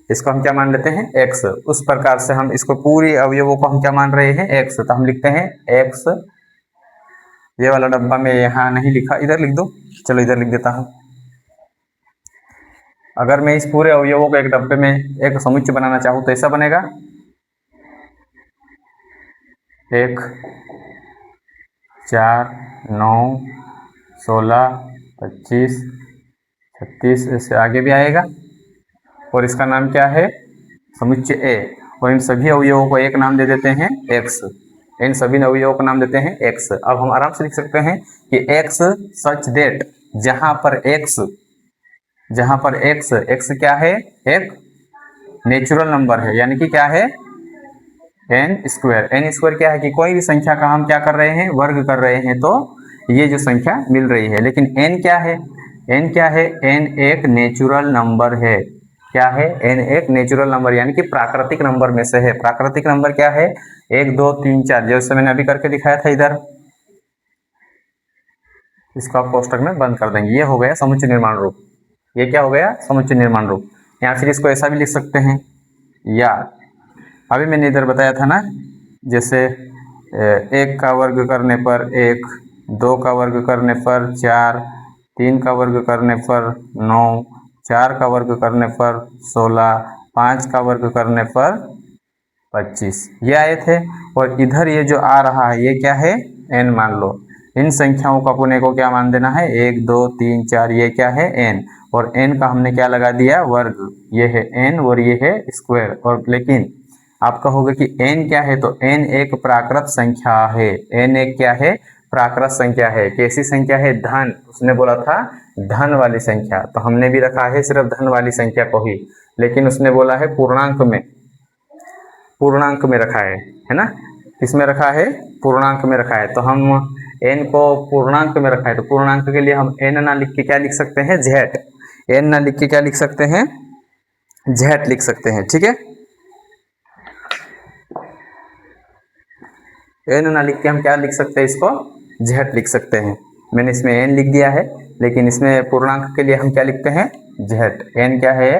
इसको हम क्या मान लेते हैं? एक्स। उस प्रकार से हम इसको पूरी अवयवों को हम क्या मान रहे हैं? एक्स। तो हम लिखते हैं एक्स। ये वाला डब्बा में यहाँ नहीं लिखा, इधर लिख दो। चलो इधर लिख देता हूँ। अगर मैं इस पूरे अवयवों को एक डब्बे में एक समुच्चय बनाना चाहूँ तो ऐसा बनेगा 1 4 9 16 25 36, इससे आगे भी आएगा और इसका नाम क्या है? समुच्चय ए। और इन सभी अवयवों को एक नाम दे देते हैं एक्स। इन सभी अवयवों को नाम देते हैं एक्स। अब हम आराम से लिख सकते हैं कि एक्स सच दैट, जहां पर एक्स एक्स क्या है? एक नेचुरल नंबर है, यानी कि क्या है? N square. एन स्क्वायर क्या है? कि कोई भी संख्या का हम क्या कर रहे हैं? वर्ग कर रहे हैं, तो ये जो संख्या मिल रही है। लेकिन एन क्या है? एन क्या है? एन एक नेचुरल नंबर है। क्या है? एन एक नेचुरल नंबर, यानी कि प्राकृतिक नंबर में से है। प्राकृतिक नंबर क्या है? 1 2 3 4, जैसे मैंने अभी करके दिखाया था इधर। इसको आप कोष्टक में बंद कर देंगे। ये हो गया समुच्चय निर्माण रूप। ये क्या हो गया? समुच्चय निर्माण रूप। या फिर इसको ऐसा भी लिख सकते हैं, या अभी मैंने इधर बताया था ना, जैसे 1 का वर्ग करने पर 1, 2 का वर्ग करने पर 4, 3 का वर्ग करने पर 9, 4 का वर्ग करने पर 16, 5 का वर्ग करने पर 25 ये आए थे। और इधर ये जो आ रहा है ये क्या है, n मान लो। इन संख्याओं को अपने को क्या मान देना है, 1 2 3 4, ये क्या है n, और n का हमने क्या लगा दिया, वर्ग, ये है n और ये है स्क्वायर। और लेकिन आप कहोगे कि n क्या है, तो n एक प्राकृत संख्या है। n एक क्या है, प्राकृत संख्या है। कैसी संख्या है, धन, उसने बोला था धन वाली संख्या, तो हमने भी रखा है सिर्फ धन वाली संख्या को ही, लेकिन उसने बोला है पूर्णांक में, पूर्णांक में रखा है ना, किसमें रखा है, पूर्णांक में रखा है। तो हम n को पूर्णांक में रखा है, तो पूर्णांक के लिए हम n ना लिख के क्या लिख सकते हैं, z, n ना लिख के क्या लिख सकते हैं, z लिख सकते हैं। ठीक है, n ना लिख के हम क्या लिख सकते हैं, इसको z लिख सकते हैं। मैंने इसमें n लिख दिया है, लेकिन इसमें पूर्णांक के लिए हम क्या लिखते हैं, z, n क्या है,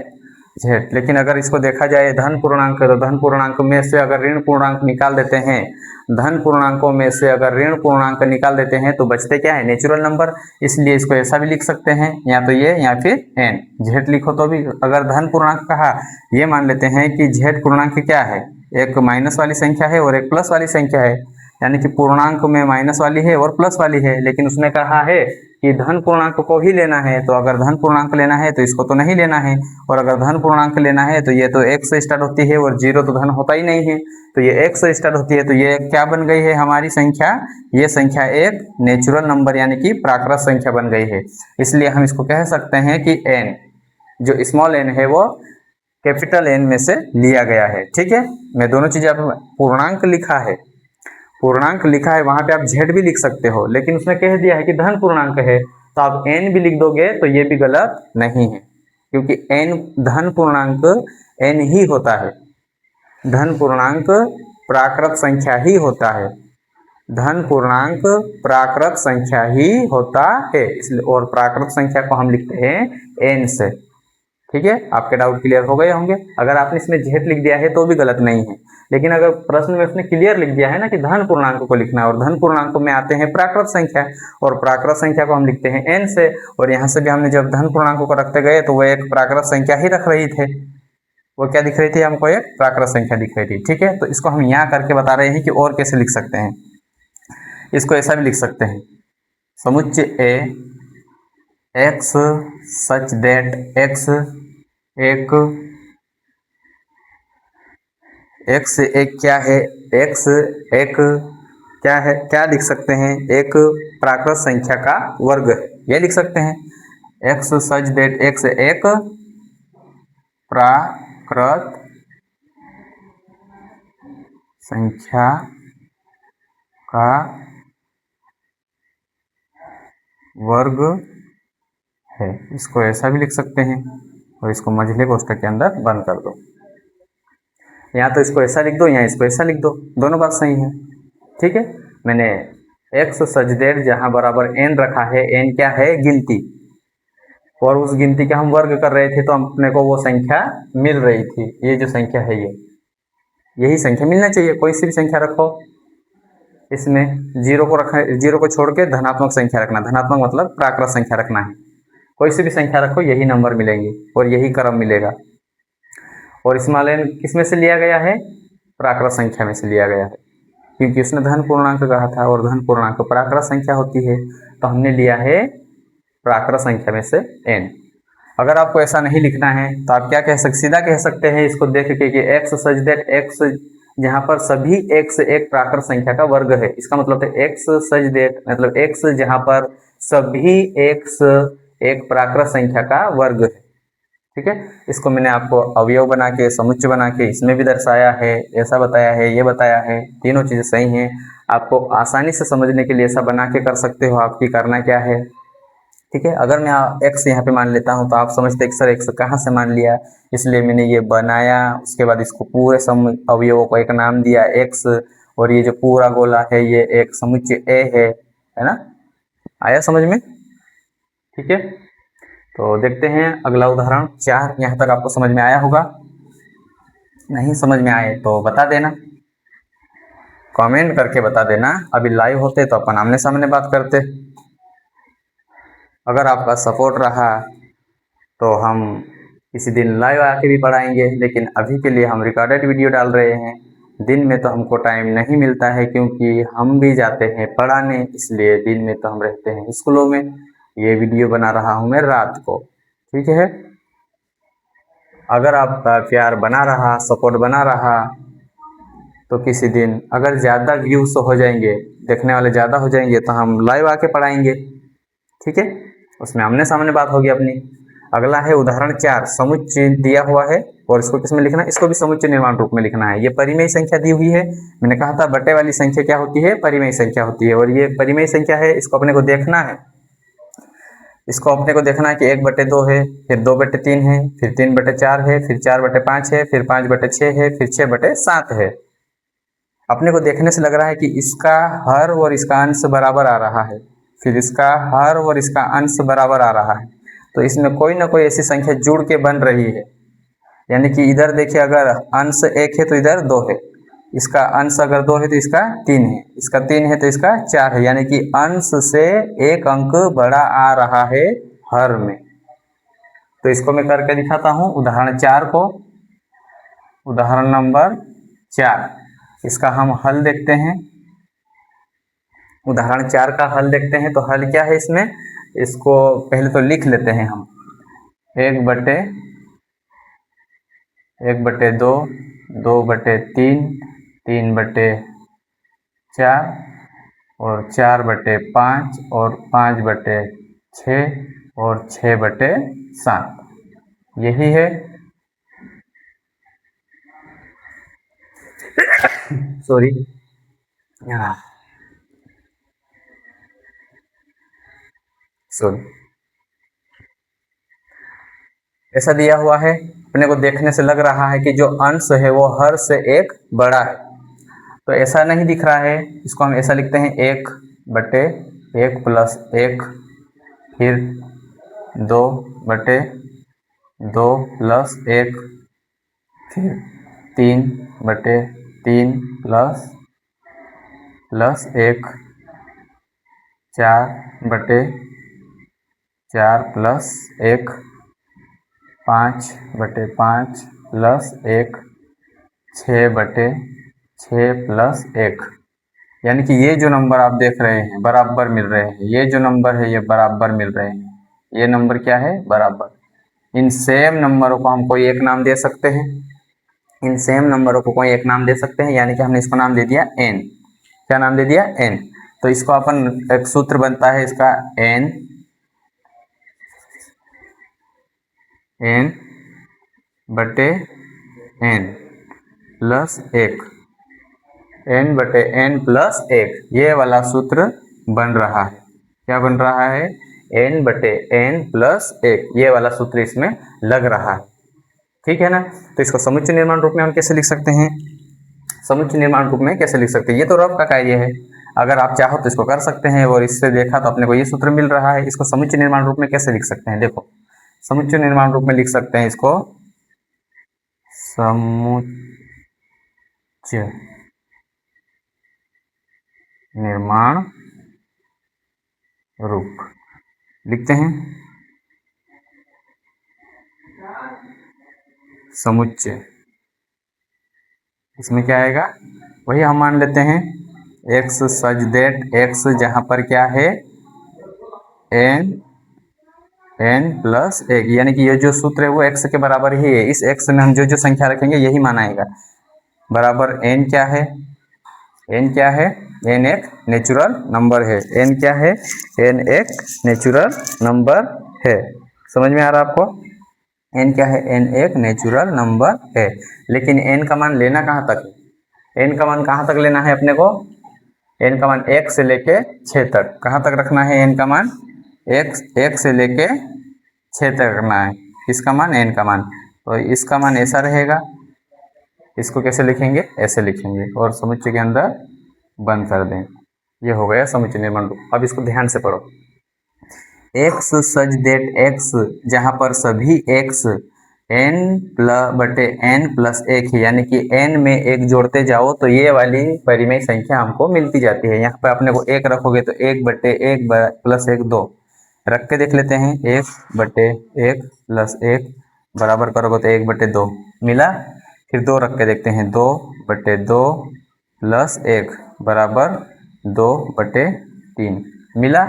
z। लेकिन अगर इसको देखा जाए धन पूर्णांक, तो धन पूर्णांक में से अगर ऋण पूर्णांक निकाल देते हैं, धन पूर्णांकों में से अगर ऋण पूर्णांक निकाल देते हैं तो बचते क्या है, नेचुरल नंबर। इसलिए इसको ऐसा भी लिख सकते हैं, या तो ये या फिर n, z लिखो तो भी। अगर धन पूर्णांक कहा, ये मान लेते हैं कि z पूर्णांक क्या है, एक माइनस वाली संख्या है और एक प्लस वाली संख्या है, यानी कि पूर्णांक में माइनस वाली है और प्लस वाली है। लेकिन उसने कहा है कि धन पूर्णांक को ही लेना है, तो अगर धन पूर्णांक लेना है तो इसको तो नहीं लेना है, और अगर धन पूर्णांक लेना है तो ये तो 1 से स्टार्ट होती है और 0 तो धन होता ही नहीं है, तो ये 1 से स्टार्ट होती है, तो ये क्या बन गई है हमारी संख्या, ये संख्या एक नेचुरल नंबर यानी कि प्राकृत संख्या बन गई है। इसलिए हम इसको कह सकते हैं कि n, जो स्मॉल n है वो कैपिटल N में से लिया गया है। ठीक है, मैं दोनों चीजें, पूर्णांक लिखा है, पूर्णांक लिखा है, वहां पे आप z भी लिख सकते हो, लेकिन उसने कह दिया है कि धन पूर्णांक है, तो आप n भी लिख दोगे तो ये भी गलत नहीं है, क्योंकि n धन पूर्णांक n ही होता है, धन पूर्णांक प्राकृत संख्या ही होता है, धन पूर्णांक प्राकृत संख्या ही होता है। इसलिए और प्राकृत संख्या को हम लिखते हैं n से। ठीक है, आपके डाउट क्लियर हो गए होंगे। अगर आपने इसमें z लिख दिया है तो भी गलत नहीं है, लेकिन अगर प्रश्न में उसने क्लियर लिख दिया है ना कि धन पूर्णांक को लिखना है, और धन पूर्णांक में आते हैं प्राकृत संख्या, और प्राकृत संख्या को हम लिखते हैं n से, और यहाँ से भी हमने जब धन पूर्णांक को रखते गए तो वो एक प्राकृत संख्या ही रख रही थे, वो क्या दिख रही थी हमको, एक प्राकृत संख्या दिख रही थी। ठीक है, तो इसको हम यहाँ करके बता रहे हैं कि और कैसे लिख सकते हैं। इसको ऐसा भी लिख सकते हैं, समुच्चय a x such that x एक क्या है, x एक क्या है, क्या लिख सकते हैं, एक प्राकृत संख्या का वर्ग है, ये लिख सकते हैं। x सच दैट x एक प्राकृत संख्या का वर्ग है, इसको ऐसा भी लिख सकते हैं, और इसको मझले कोष्ठक के अंदर बंद कर दो। यहाँ तो इसको ऐसा लिख दो, यहाँ इसको ऐसा लिख दो, दोनों बात सही है। ठीक है, मैंने x सजदेर जहाँ बराबर n रखा है, n क्या है, गिनती, और उस गिनती का हम वर्ग कर रहे थे, तो अपने को वो संख्या मिल रही थी। ये जो संख्या है ये यही संख्या मिलना चाहिए, कोई सी भी संख्या रखो, इसमें जीरो को रखा, जीरो को छोड़ के धनात्मक संख्या रखना, धनात्मक मतलब प्राकृत संख्या रखना है, कोई सी भी संख्या रखो यही नंबर मिलेंगे और यही क्रम मिलेगा। और स्मॉल n किस में से लिया गया है, प्राकृत संख्या में से लिया गया है, क्योंकि उसने धन पूर्णांक कहा था और धन पूर्णांक प्राकृत संख्या होती है, तो हमने लिया है प्राकृत संख्या में से n। अगर आपको ऐसा नहीं लिखना है तो आप क्या कह सकते, सीधा कह सकते हैं इसको देख के कि x सच दैट x जहाँ पर सभी x एक प्राकृत संख्या का वर्ग है, इसका मतलब है x सच दैट मतलब x जहाँ पर सभी x एक प्राकृत संख्या का वर्ग है। ठीक है, इसको मैंने आपको अवयव बना के, समुच्चय बना के इसमें भी दर्शाया है, ऐसा बताया है, ये बताया है, तीनों चीजें सही हैं। आपको आसानी से समझने के लिए ऐसा बना के कर सकते हो, आपकी करना क्या है। ठीक है, अगर मैं x यहाँ पे मान लेता हूँ तो आप समझते हैं कि सर x कहाँ से मान लिया, इसलिए मैंने ये बनाया, उसके बाद इसको पूरे अवयवों को एक नाम दिया x, और ये जो पूरा गोला है ये एक समुच्चय a है ना, आया समझ में। ठीक है, तो देखते हैं अगला उदाहरण 4। यहाँ तक आपको समझ में आया होगा, नहीं समझ में आए तो बता देना। कमेंट करके बता देना। अभी लाइव होते तो अपन आमने सामने बात करते। अगर आपका सपोर्ट रहा तो हम किसी दिन लाइव आके भी पढ़ाएंगे, लेकिन अभी के लिए हम रिकॉर्डेड वीडियो डाल रहे हैं। दिन में तो हमको टाइम नहीं मिलता है, क्योंकि हम भी जाते हैं पढ़ाने, इसलिए दिन में तो हम रहते हैं स्कूलों में। ये वीडियो बना रहा हूँ मैं रात को, ठीक है। अगर आपका प्यार बना रहा, सपोर्ट बना रहा, तो किसी दिन अगर ज़्यादा व्यूज हो जाएंगे, देखने वाले ज़्यादा हो जाएंगे, तो हम लाइव आके पढ़ाएंगे, ठीक है। उसमें आमने सामने बात होगी अपनी। अगला है उदाहरण 4, समुच्चय दिया हुआ है और इसको किस में लिखना है, इसको भी समुच्चय निर्माण रूप में लिखना है। ये परिमेय संख्या दी हुई है, मैंने कहा था बटे वाली संख्या क्या होती है, परिमेय संख्या होती है, और ये परिमेय संख्या है, इसको अपने को देखना है। इसको अपने को देखना है कि 1/2 है, फिर 2/3 है, फिर 3/4 है, फिर 4/5 है, फिर 5/6 है, फिर 6/7 है। अपने को देखने से लग रहा है कि इसका हर और इसका अंश बराबर आ रहा है, फिर इसका हर और इसका अंश बराबर आ रहा है, तो इसमें कोई ना कोई ऐसी संख्या जुड़ के बन रही है। यानी कि इधर देखिए, अगर अंश 1 है तो इधर 2 है, इसका अंश अगर 2 है तो इसका 3 है, इसका 3 है तो इसका 4 है, यानी कि अंश से एक अंक बड़ा आ रहा है हर में। तो इसको मैं करके दिखाता हूँ उदाहरण 4 को। उदाहरण नंबर 4, इसका हम हल देखते हैं। उदाहरण 4 का हल देखते हैं, तो हल क्या है इसमें, इसको पहले तो लिख लेते हैं हम। 1/2, 2/3, 3/4 और 4/5 और 5/6 और 6/7, यही है। सॉरी, ऐसा दिया हुआ है। अपने को देखने से लग रहा है कि जो अंश है वो हर से एक बड़ा है, तो ऐसा नहीं दिख रहा है। इसको हम ऐसा लिखते हैं, 1/1 + 1, फिर 2/2 + 1, फिर 3/3 + 1, 4/4 + 1, 5/5 + 1, 6/6 + 1। यानी कि ये जो नंबर आप देख रहे हैं बराबर मिल रहे हैं, ये जो नंबर है ये बराबर मिल रहे हैं। ये नंबर क्या है, बराबर। इन सेम नंबरों को हम कोई एक नाम दे सकते हैं, इन सेम नंबरों को कोई एक नाम दे सकते हैं, यानी कि हमने इसको नाम दे दिया n। क्या नाम दे दिया, n। तो इसको अपन, एक सूत्र बनता है इसका, n बटे n + 1, n/n + 1, ये वाला सूत्र बन रहा है। क्या बन रहा है, n/n + 1, ये वाला सूत्र इसमें लग रहा है, ठीक है ना। तो इसको समुच्चय निर्माण रूप में हम कैसे लिख सकते हैं, समुच्चय निर्माण रूप में कैसे लिख सकते हैं, ये तो रफ का कार्य है। अगर आप चाहो तो इसको कर सकते हैं, और इससे देखा तो अपने को ये सूत्र मिल रहा है। इसको समुच्चय निर्माण रूप में कैसे लिख सकते हैं, देखो समुच्चय निर्माण रूप में लिख सकते हैं इसको, समुच्चय निर्माण रूप लिखते हैं। समुच्चय, इसमें क्या आएगा, वही हम मान लेते हैं x सच दैट x, जहां पर क्या है n + 1, यानी कि ये जो सूत्र है वो x के बराबर ही है। इस x में हम जो जो संख्या रखेंगे यही माना आएगा। बराबर n क्या है, n क्या है, n एक नेचुरल नंबर है। n क्या है, n एक नेचुरल नंबर है। समझ में आ रहा है आपको, n क्या है, n एक नेचुरल नंबर है। लेकिन n का मान लेना कहाँ तक है, n का मान कहाँ तक लेना है अपने को, n का मान 1 से लेके 6 तक। कहाँ तक रखना है n का मान, 1 से लेके 6 तक रखना है इसका मान, n का मान। तो इसका मान ऐसा रहेगा, इसको कैसे लिखेंगे, ऐसे लिखेंगे, और समुच्चय के अंदर बंद कर दें। ये हो गया समुच्चय निर्माण रूप। अब इसको ध्यान से पढ़ो, x सच दैट x, जहां पर सभी x n बटे n प्लस 1 है, यानी कि n में 1 जोड़ते जाओ तो ये वाली परिमेय संख्या हमको मिलती जाती है। यहाँ पे अपने को 1 रखोगे तो 1 बटे 1 प्लस 1 2 रख के देख लेते हैं। 1 बटे 1 प्लस 1 बराबर करोगे तो 1 बटे 2 मिला। फिर 2 रख के देखते हैं। 2 बटे 2 प्लस 1 बराबर 2 बटे 3 मिला।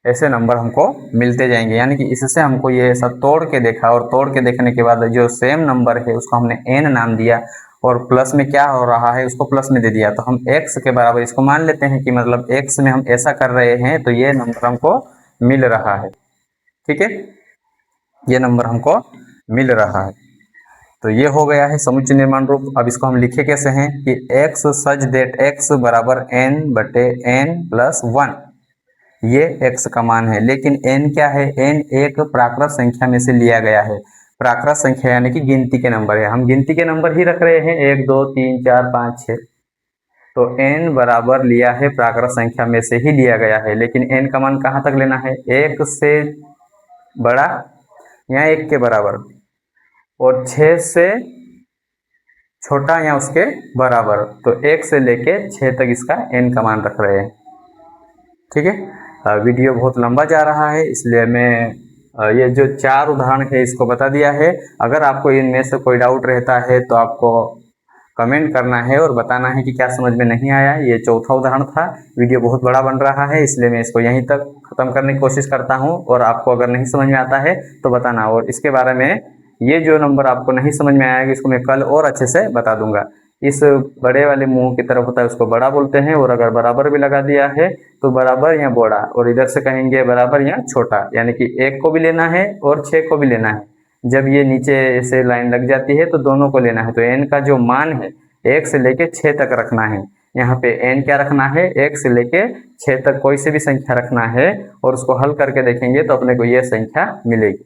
ऐसे नंबर हमको मिलते जाएंगे, यानी कि इससे हमको ये सब तोड़ के देखा और तोड़ के देखने के बाद जो सेम नंबर है उसको हमने n नाम दिया और प्लस में क्या हो रहा है उसको प्लस में दे दिया, तो हम x के बराबर इसको मान लेते हैं कि मतलब x में हम ऐसा कर रहे हैं तो ये नंबर हमको मिल रहा है। ठीक है, ये नंबर हमको मिल रहा है। तो ये हो गया है समुच्चय निर्माण रूप। अब इसको हम लिखे कैसे हैं कि x सच दैट x बराबर n बटे n प्लस 1, ये x का मान है। लेकिन n क्या है, n एक प्राकृत संख्या में से लिया गया है। प्राकृत संख्या यानी कि गिनती के नंबर है, हम गिनती के नंबर ही रख रहे हैं 1 2 3 4 5 6, तो n बराबर लिया है प्राकृत संख्या में से ही लिया गया है। लेकिन n का मान कहाँ तक लेना है, 1 से बड़ा या 1 के बराबर और 6 से छोटा या उसके बराबर, तो 1 से लेके 6 तक इसका n का मान रख रहे हैं। ठीक है, वीडियो बहुत लंबा जा रहा है इसलिए मैं ये जो 4 उदाहरण है इसको बता दिया है। अगर आपको इनमें से कोई डाउट रहता है तो आपको कमेंट करना है और बताना है कि क्या समझ में नहीं आया। ये चौथा उदाहरण था। वीडियो बहुत बड़ा बन रहा है इसलिए मैं इसको यहीं तक ख़त्म करने की कोशिश करता हूँ, और आपको अगर नहीं समझ में आता है तो बताना। और इसके बारे में ये जो नंबर आपको नहीं समझ में आएगा इसको मैं कल और अच्छे से बता दूंगा। इस बड़े वाले मुंह की तरफ होता है उसको बड़ा बोलते हैं, और अगर बराबर भी लगा दिया है तो बराबर या बड़ा, और इधर से कहेंगे बराबर या छोटा, यानी कि 1 को भी लेना है और 6 को भी लेना है। जब ये नीचे ऐसे लाइन लग जाती है तो दोनों को लेना है। तो n का जो मान है 1 से लेके 6 तक रखना है। यहाँ पे n क्या रखना है, 1 से लेके 6 तक कोई से भी संख्या रखना है, और उसको हल करके देखेंगे तो अपने को ये संख्या मिलेगी।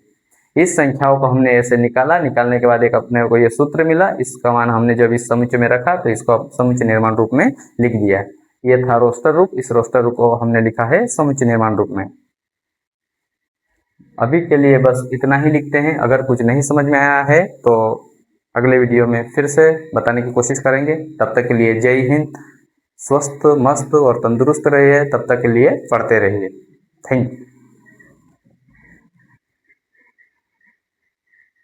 इस संख्याओं को हमने ऐसे निकाला, निकालने के बाद एक अपने को ये सूत्र मिला। इसका मान हमने जब इस समुच्चय में रखा तो इसको समुच्चय निर्माण रूप में लिख दिया। ये था रोस्टर रूप, इस रोस्टर रूप को हमने लिखा है समुच्चय निर्माण रूप में। अभी के लिए बस इतना ही लिखते हैं। अगर कुछ नहीं समझ में आया है तो अगले वीडियो में फिर से बताने की कोशिश करेंगे। तब तक के लिए जय हिंद, स्वस्थ मस्त और तंदुरुस्त रहिए। तब तक के लिए पढ़ते रहिए। Thank you.